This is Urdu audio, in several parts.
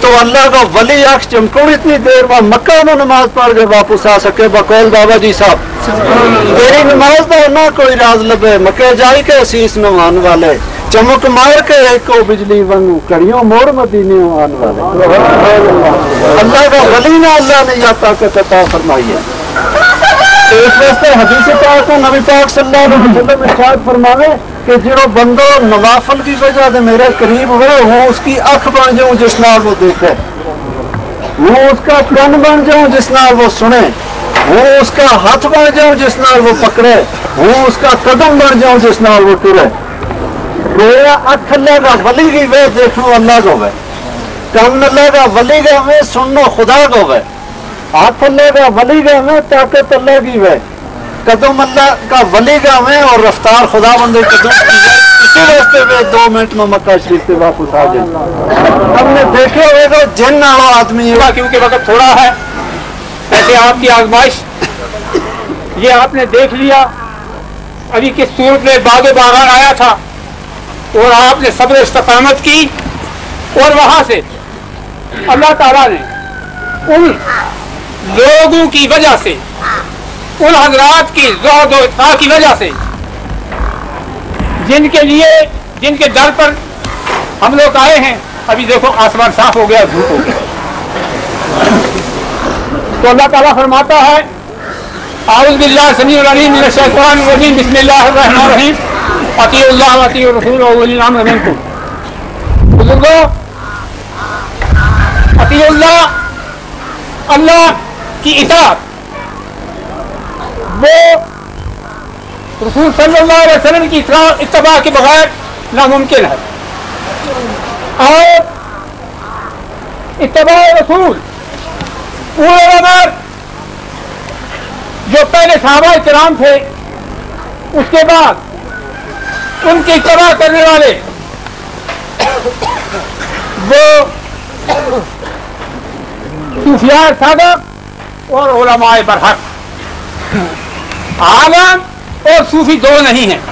تو اللہ کا ولی آنکھ چمکوں اتنی دیر بعد مکہ میں نماز پڑھ کے واپس آ سکے بقول بابا جی صاحب تیری نماز دا نہ کوئی راز لبے مکہ جائی کے اسیس نوان والے چمک مار کے ایک کو بجلی ونگو کڑیوں موڑ مدینے آن والے اللہ کا ولی نہ اللہ نے یہ طاقت عطا فرمائی ہے۔ تو اس واسطے حدیث پاک کو نبی پاک صلی اللہ علیہ وسلم ارشاد فرماوے کہ جڑو بندو نوافل کی وجہ سے میرے قریب ہوئے ہوں اس کی اکھ بن جاؤں جس نال وہ دیکھے، وہ اس کا کن بن جاؤں جس نال وہ سنے، وہ اس کا ہاتھ بن جاؤں جس نال وہ پکڑے، وہ اس کا قدم بن جاؤں جس نال وہ ٹرے۔ رویا اکھ اللہ کا ولی کی وے دیکھو اللہ کو وے، کن اللہ کا ولی کا وے سنو خدا کو وے، ہاتھ اللہ کا ولی کا وے طاقت اللہ کی وے، قدم اللہ کا ولی کا وے اور رفتار خدا بندے قدم کی وے۔ اسی راستے میں 2 منٹ میں مکہ شریف سے واپس آ جائیں۔ ہم نے دیکھے ہوئے تو جن والا آدمی ہے کیونکہ وقت تھوڑا ہے، ایسے آپ کی آزمائش یہ آپ نے دیکھ لیا ابھی کس صورت میں باغ باغان آیا تھا اور آپ نے صبر استقامت کی اور وہاں سے اللہ تعالیٰ نے ان لوگوں کی وجہ سے ان حضرات کی زہد و اتقاء کی وجہ سے جن کے در پر ہم لوگ آئے ہیں، ابھی دیکھو آسمان صاف ہو گیا دھوپ ہو گیا، تو اللہ تعالیٰ فرماتا ہے اعوذ باللہ السمیع العلیم من الشیطان الرجیم بسم اللہ الرحمن الرحیم اطیعوا اللہ واطیعوا الرسول واولی الامر منکم۔ بزرگوں اطیعوا اللہ، اللہ کی اطاعت وہ رسول صلی اللہ علیہ وسلم کی اتباع کے بغیر ناممکن ہے، اور اتباع رسول پورے عمر جو پہلے صحابہ کرام تھے اس کے بعد ان کی اتباع کرنے والے وہ صوفیاء صادق اور علماء برحق، عالم اور صوفی دو نہیں ہیں،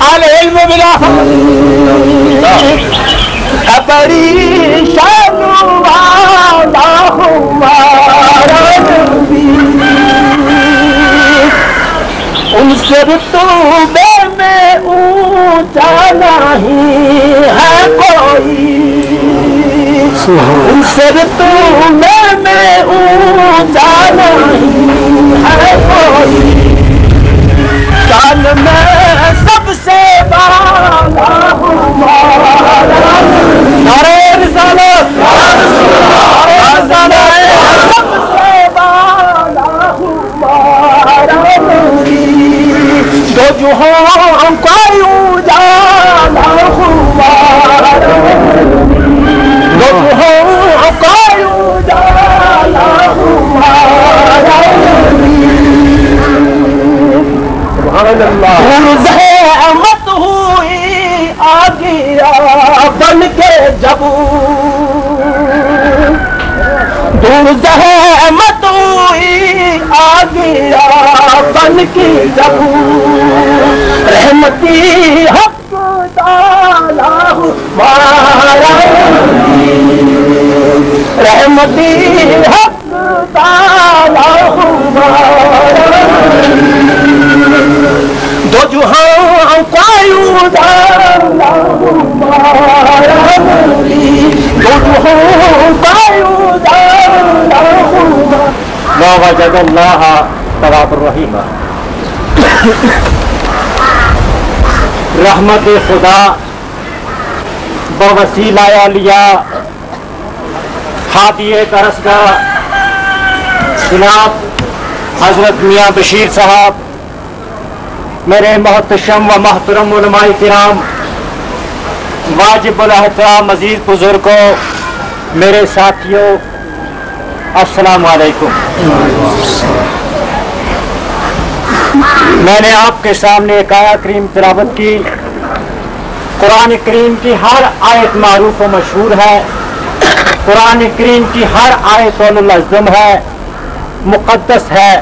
العلم بلا بڑی شان والا ہمارا نبی، ان سے رتبے میں اونچا نہیں ہے کوئی، ان سے رتبے میں اونچا نہیں ہے کوئی، شان میں سب سے بالا ہمارا نعرہ رسالت، نعرہ رسالت، سب سے بالا ہمارا نبی، دو جہان کا اجالا ہمارا نبی، دو جہان کا اجالا ہمارا نبی، سبحان اللہ۔ زحمت ہوئی آ گیا بن کے جب، دور زحمت ہوئی آ گیا بن کے جب، رحمتی حق تعالی ہمارا، رحمتی حق تعالی ہمارا، دو جہاں کا اجالا ہمارا نبی، دو جہاں کا اجالا ہمارا، لا وجد اللہ تواب الرحیم۔ رحمت خدا بوسیلہ علیہ ہادی درسگاہ جناب حضرت میاں بشیر صاحب، میرے محتشم و محترم علماء کرام، واجب الاحترام عزیز بزرگوں، میرے ساتھیوں، السلام علیکم۔ میں نے آپ کے سامنے ایک آیت کریم تلاوت کی، قرآن کریم کی ہر آیت معروف و مشہور ہے، قرآن کریم کی ہر آیت العظم ہے، مقدس ہے۔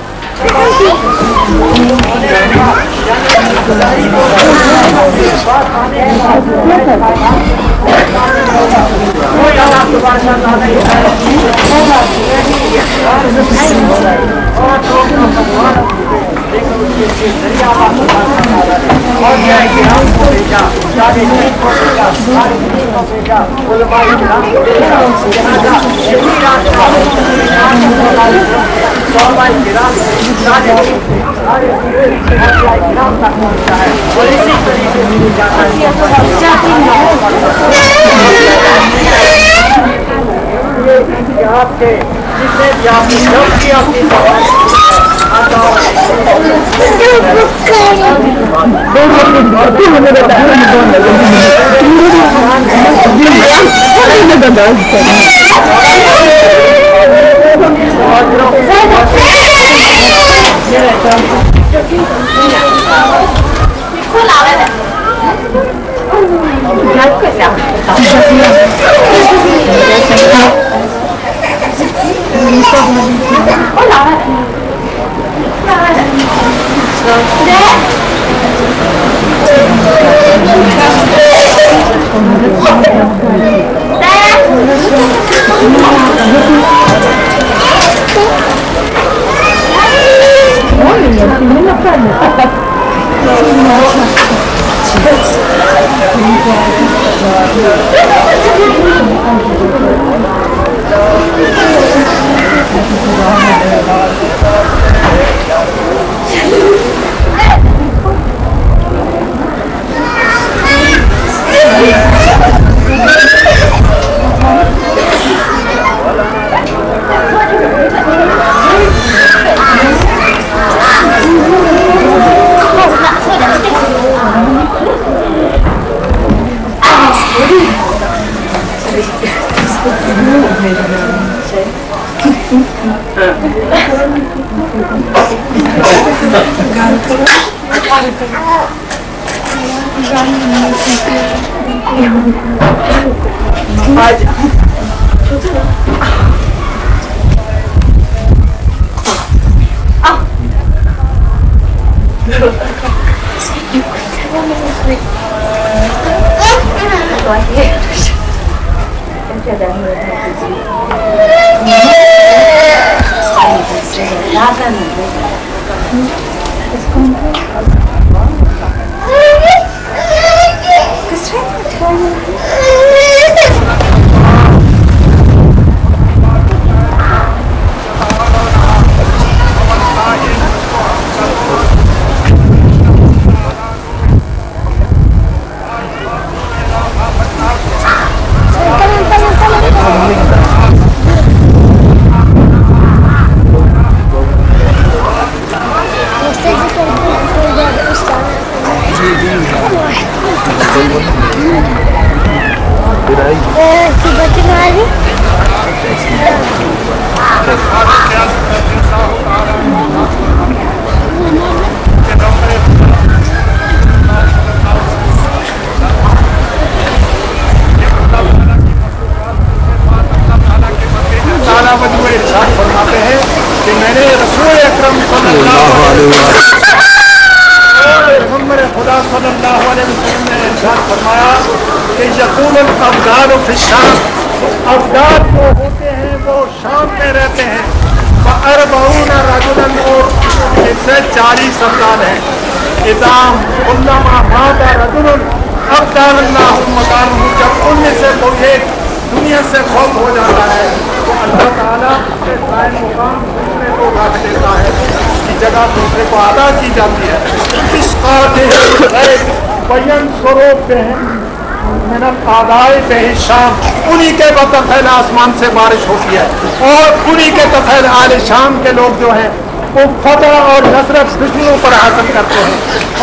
انہی کے بطفیل آسمان سے بارش ہوتی ہے اور انہی کے تفیل آل شام کے لوگ جو ہیں وہ فتح اور نصرت دشمنوں پر حاصل کرتے ہیں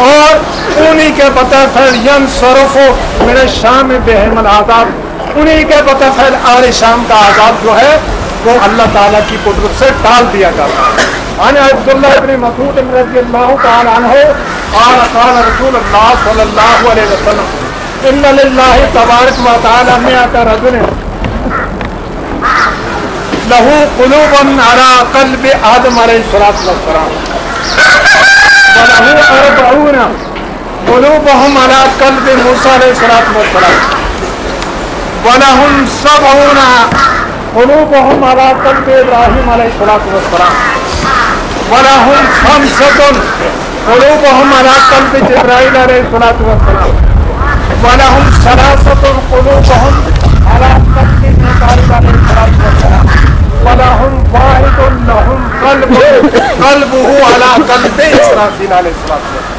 اور انہی کے بطفیل ینصرف من الشام بہم العذاب انہی کے بطفیل آل شام کا عذاب جو ہے وہ اللہ تعالیٰ کی قدرت سے ٹال دیا جاتا ہے. عن عبداللہ ابن مسعود رضی اللہ تعالی عنہ قال قال رسول اللہ صلی اللہ علیہ وسلم ان للہ تبارک و تعالی مئۃ رجل له قلوب على قلب آدم علیہ الصلوۃ والسلام وله 40 قلوبهم على قلب موسى علیہ الصلوۃ والسلام ولهم 70 قلوبهم على قلب ابراہیم علیہ الصلوۃ والسلام ولهم 5 قلوبهم على قلب جبرائیل علیہ الصلوۃ والسلام ولهم 3 قلوبهم على قلب میکائیل علیہ الصلوۃ والسلام ولهم واحد لهم قلبه على قلب اسرافیل علیہ الصلوۃ والسلام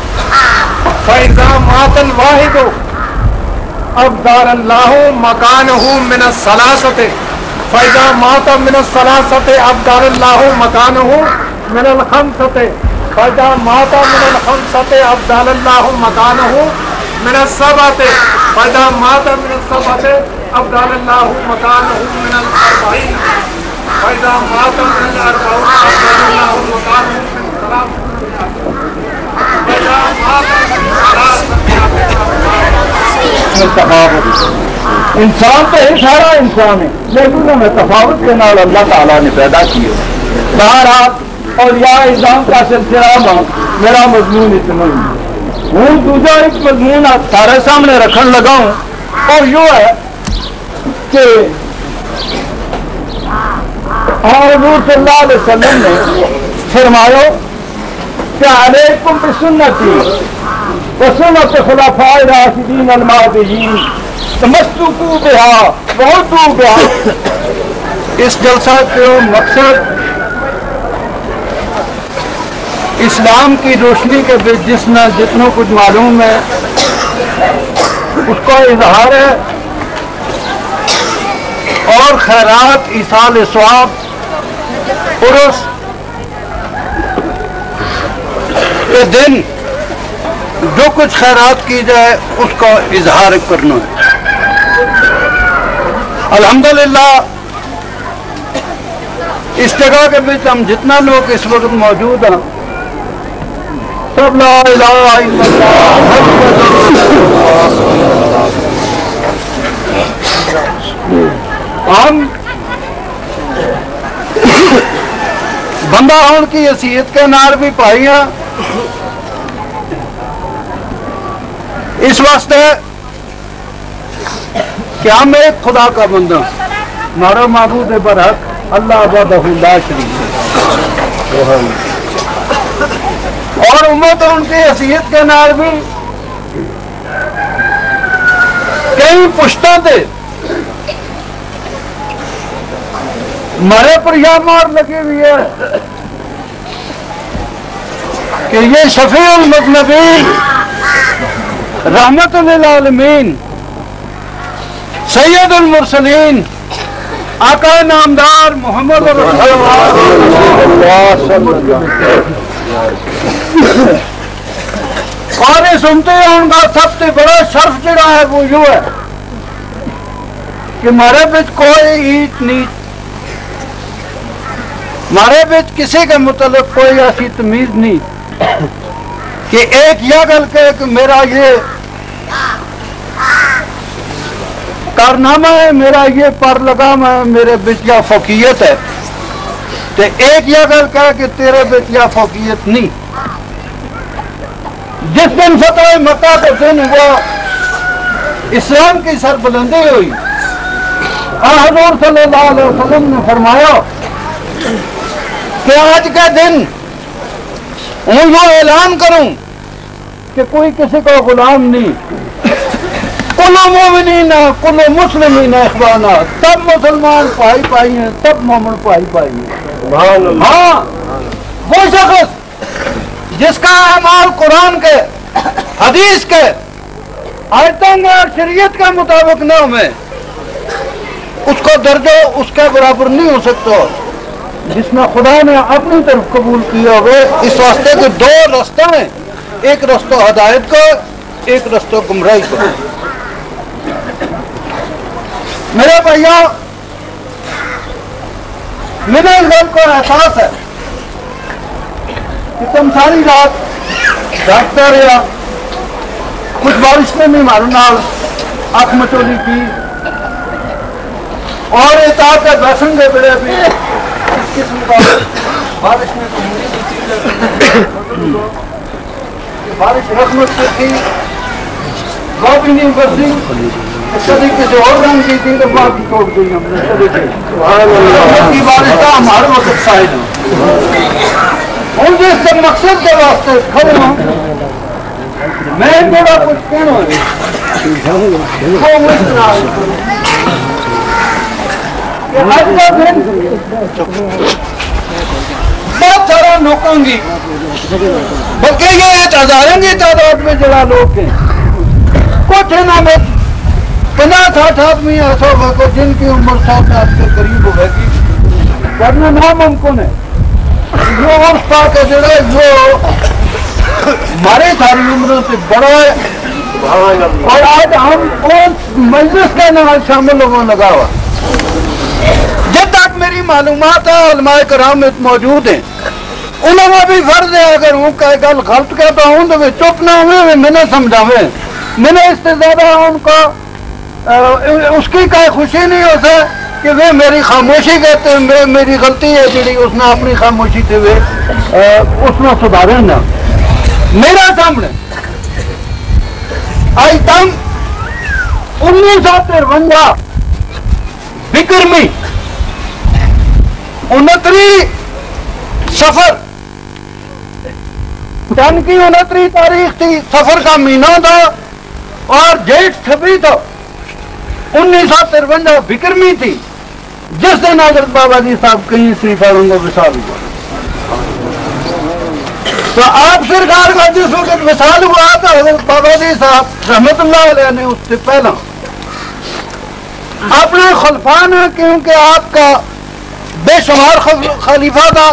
فإذا مات الواحد أبدل الله مكانه من الثلاثة فإذا مات من الثلاثة أبدل الله مكانه من الخمسة فإذا مات من الخمسة أبدل الله مكانه من السبعة فإذا مات من السبعة أبدل الله مكانه من الأربعين فإذا مات من الأربعين أبدل الله مكانه من الثلاثة تفاوت انسان تو ہے، سارا انسان ہے، لیکن میں تفاوت کے نال اللہ تعالیٰ نے پیدا کیے بہرحال اور یا نظام کا سلسلہ میرا مضمون اتنا ہی ہوں دوسرا ایک مضمون سارے سامنے رکھن لگا ہوں اور یہ ہے کہ حضور صلی اللہ علیہ وسلم نے فرمایا کہ علیکم بسنتی وسنت خلفاء الراشدین المہدیین تمسکوا بہا وعضوا بہا۔ اس جلسہ کا مقصد اسلام کی روشنی کے جتنا کچھ معلوم ہے اس کا اظہار ہے اور خیرات، ایصال ثواب، عرس کے دن جو کچھ خیرات کی جائے اس کا اظہار کرنا ہے۔ الحمدللہ اس جگہ کے بیچ ہم جتنا لوگ اس وقت موجود ہیں سب لا الہ الا اللہ ہم بندہ ہون کی حیثیت کے نار بھی پائی ہیں اس واسطے کہ ہم ایک خدا کا بندہ ہمارا معبود برحق اللہ وحدہ لا شریک اور امت ان کی حیثیت کے نار بھی کئی پشتوں تھے ہمارے پر یہ مار لگی ہوئی ہے کہ یہ شفیع المذنبین رحمت للعالمین سید المرسلین آقا نامدار محمد رسول اللہ اور سنتے ہیں ان کا سب سے بڑا شرف جڑا ہے وہ یوں ہے کہ ہمارے بچ کوئی ایت نیت، ہمارے بچ کسی کے متعلق کوئی ایسی تمیز نہیں کہ ایک یہ گل کہ میرا یہ کارنامہ ہے، میرا یہ پر لگام ہے، میرے بچ یا فوقیت ہے، تو ایک یہ گل کہے کہ تیرے بچ یا فوقیت نہیں۔ جس دن فتح مکہ کے دن ہوا اسلام کی سربلندی ہوئی، حضور صلی اللہ علیہ وسلم نے فرمایا کہ آج کا دن میں یہ اعلان کروں کہ کوئی کسی کو غلام نہیں، کل مومنین کل مسلمین اخوانا، سب مسلمان پائی پائی ہیں، سب مومن پائی پائی ہیں۔ ہاں وہ شخص جس کا اعمال قرآن کے، حدیث کے، آیتوں میں اور شریعت کے مطابق نہ ہوئے اس کو درجہ اس کے برابر نہیں ہو سکتا جس میں خدا نے اپنی طرف قبول کیا ہوئے۔ اس واسطے کے دو راستے ہیں، ایک رستہ ہدایت کا، ایک رستہ گمراہی کا۔ میرے بھائیوں، میرے اس بات کو احساس ہے کہ تم ساری رات جاگتا رہا، کچھ بارش نے بھی ہمارے نال آنکھ مچولی کی اور اطاعت کے دشن کے بڑے بھی اس قسم کا بارش میں تو بارش رحمت سے تھی وہ بھی نہیں برسی کبھی کسی اور رنگ کی تھی تو باقی چھوڑ گئی ہم نے رحمت کی بارش کا ہمارے وقت شاہد ہوں ہوں جس سے مقصد کے واسطے کھڑے ہوں میں تھوڑا کچھ کہنا ہے وہ مسئلہ کہ آج کا دن بہت سارا نوکوں گی بلکہ یہ ہزاروں کی تعداد میں جڑا لوگ ہیں کچھ نا میں 50-60 آدمی ایسا ہوگا جن کی عمر 100 سال کے قریب ہوگی کرنا ناممکن ہے جو عرف پاک ہے جڑا جو ہمارے ساری عمروں سے بڑا ہے اور آج ہم اس مجلس کے نام شامل ہونے لگا ہوا جب تک میری معلومات ہے علماء کرام موجود ہیں انہوں نے بھی فرض ہے اگر ہوں کہ گل غلط کہتا ہوں تو میں چپ نہ ہوئے میں نے سمجھاوے میں نے اس سے زیادہ ان کا اس کی کوئی خوشی نہیں ہو سکے کہ وہ میری خاموشی کہتے ہیں میری غلطی ہے جڑی اس نے اپنی خاموشی سے وہ اس میں سدھارے نہ میرا سامنے آج تک 1953 بکرمی 29 سفر جن کی 29 تاریخ تھی سفر کا مہینہ تھا اور جیٹ 26 تھا 1953 بکرمی تھی جس دن حضرت بابا جی صاحب کہیں سی فاروں کو وصال ہوا تو آپ سرکار کا جس وقت وصال ہوا تو حضرت بابا جی صاحب رحمت اللہ علیہ نے اس سے پہلا اپنے خلفان ہے کیونکہ آپ کا بے شمار خلیفہ تھا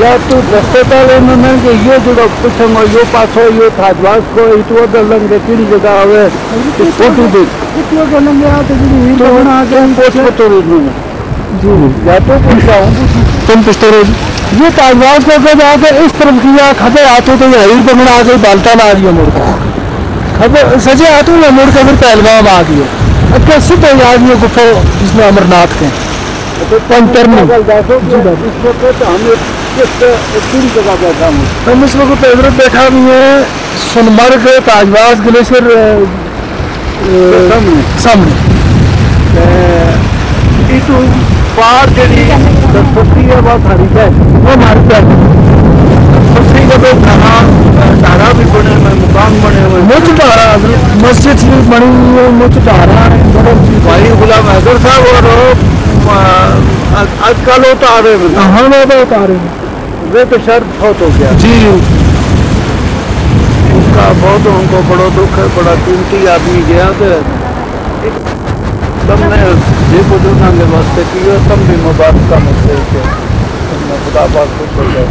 یا تو رستے پہلے انہوں کہ یہ جڑو پوچھیں گا یہ پاس ہو یہ تھاجواز کو ایتو ادھر لنگے کیڑی جگہ ہوئے فوٹو دے کتنے کو لنگے آتے جی تو بنا آگے ہم پوچھ پتو رہی جی یا تو پوچھا ہوں تم پشتے رہی یہ تھاجواز کو کہ جا کے اس طرف کیا کھتے آتو تو یہ حیر بگنا آگے بالتا نہ آگئی مڑ کا سجے آتو یا مڑ کا پھر پہلوام آگئی اکے ستے آگئی گفو جس میں امرناتھ کے پنتر میں اس وقت ہمیں ہم اس وقت حضرت بیٹھا بھی ہیں سنمرگ تاجواز گلیشیر سامنے ایتو پار جڑی دستپتی ہے وہ ساری ہے وہ ہماری پہ سستی کا تو دھارا بھی بنے ہوئے مقام بنے ہوئے مچ دھارا مسجد شریف بنی ہوئی ہے مچ دھارا بھائی غلام حیدر صاحب اور آج کل ہوتا آ رہے ہیں ہاں وہ تو ہوتا آ رہے ہیں وہ تو شرط بہت ہو گیا جی اس کا بہت ان کو بڑا دکھ ہے بڑا قیمتی آدمی گیا تو تم نے یہ بزرگوں کے واسطے کیا تم بھی مبارکہ مسئلے کے خدا پاک خوش ہو گئے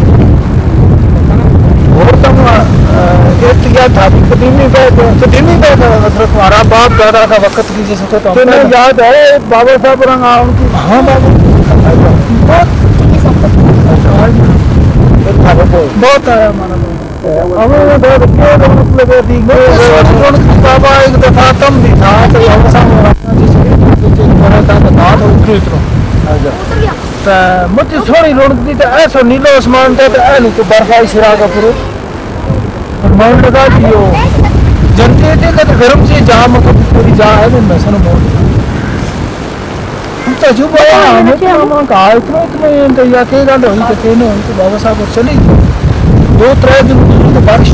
اور تم احتیاط تھا قدیمی بیت حضرت ہمارا باپ دادا کا وقت کی جس وقت تمہیں یاد ہے بابا صاحب رنگ ان کی ہاں بابا بہت آیا ہمارا بابا ایک دفعہ تم بھی تھا مجھے سونی لڑکتی تو ایسا نیلو آسمان تھا تو ایلو تو برف آئی سرا کا پھر فرمان لگا کہ جنتے تھے کہ گرم سے جہاں مطلب پوری جہاں ہے تو میں سنو موڑ تجربہ ہمیں تو ہمیں کہا اتنا یا کہ گاڑ ہوئی کہ کہنے ہوئی تو بابا صاحب چلی 2-3 دن تو بارش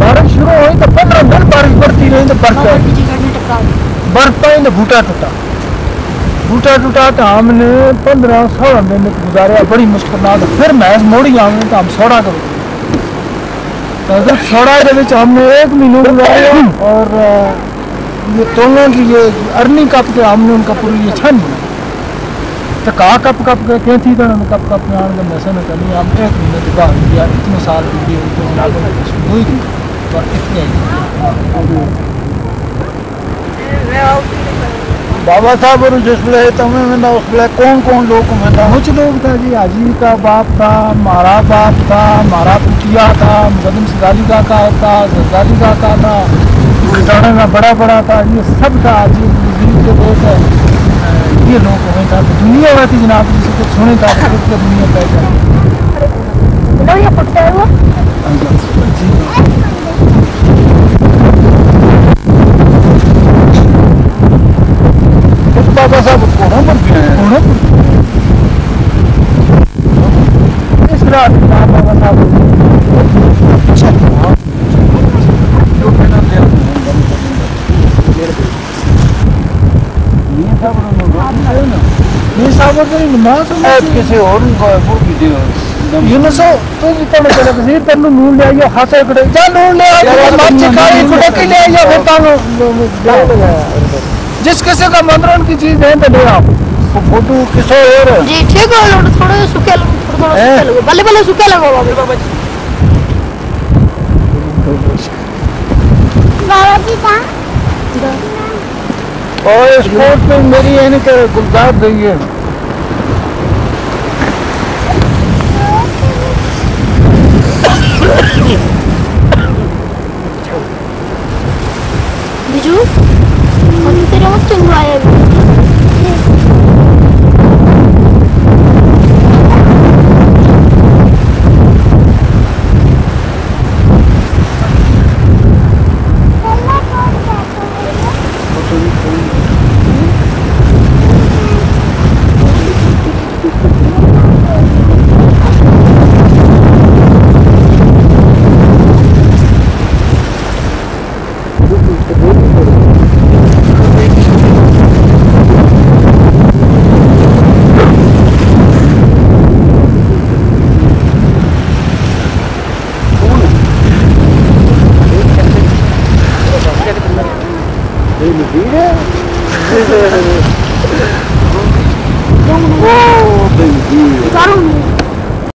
بارش شروع ہوئی تو 15 دن بارش برتی رہی تو برف پائی تو بوٹا ٹوٹا تو ہم نے 15-16 دن گزاریا بڑی مشکلات. پھر محض موڑی آئے تو ہم سوڑا کر سوڑا کے ہم نے 1 مہینہ گزاریا. اور یہ تولوں کی یہ ارنی کپ کے ہم نے ان کا پوری یہ چھن تو کہا کپ کے کہیں تھی تو کپ میں آن کے میسے میں کرنی ہم 1 مہینے کے بعد دیا. اتنے سال بھی ہوئی تھی اور اتنے بابا صاحب اور جس بلے تمہیں میں اس بلے کون لوگ میں تھا. کچھ لوگ تھا جی. حاجی کا باپ تھا, ہمارا باپ تھا, ہمارا پوچھیا تھا, مقدم سگالی کا تھا, زرگالی کا تھا, کھٹانے کا بڑا تھا. یہ سب تھا جی. وزیر کے دوست ہے یہ لوگ ہوئے تھا. دنیا ہوئی تھی جناب جسے کچھ سنے تھا تو دنیا پہ بابا صاحب کوڑوں پر بھی ہیں اس رات بابا صاحب یہ صاحب نماز کسی اور یونسو تو جتنے چلے وزیر تنو نون لے آئیو خاصے کڑے جا نون لے آئیو مچ کھائی کڑے لے آئیو پھر تانو جس کسی کا مندرن کی چیز ہے تو لے آؤ. فوٹو کسے اور جی ٹھیک ہے. تھوڑا سکے لگو بلے سکے لگو بابا جی. بابا جی کہاں اور اسپورٹ میں میری ہے کہ گلزار رہی ہے. بجو ہم تیرے وقت چنگوایا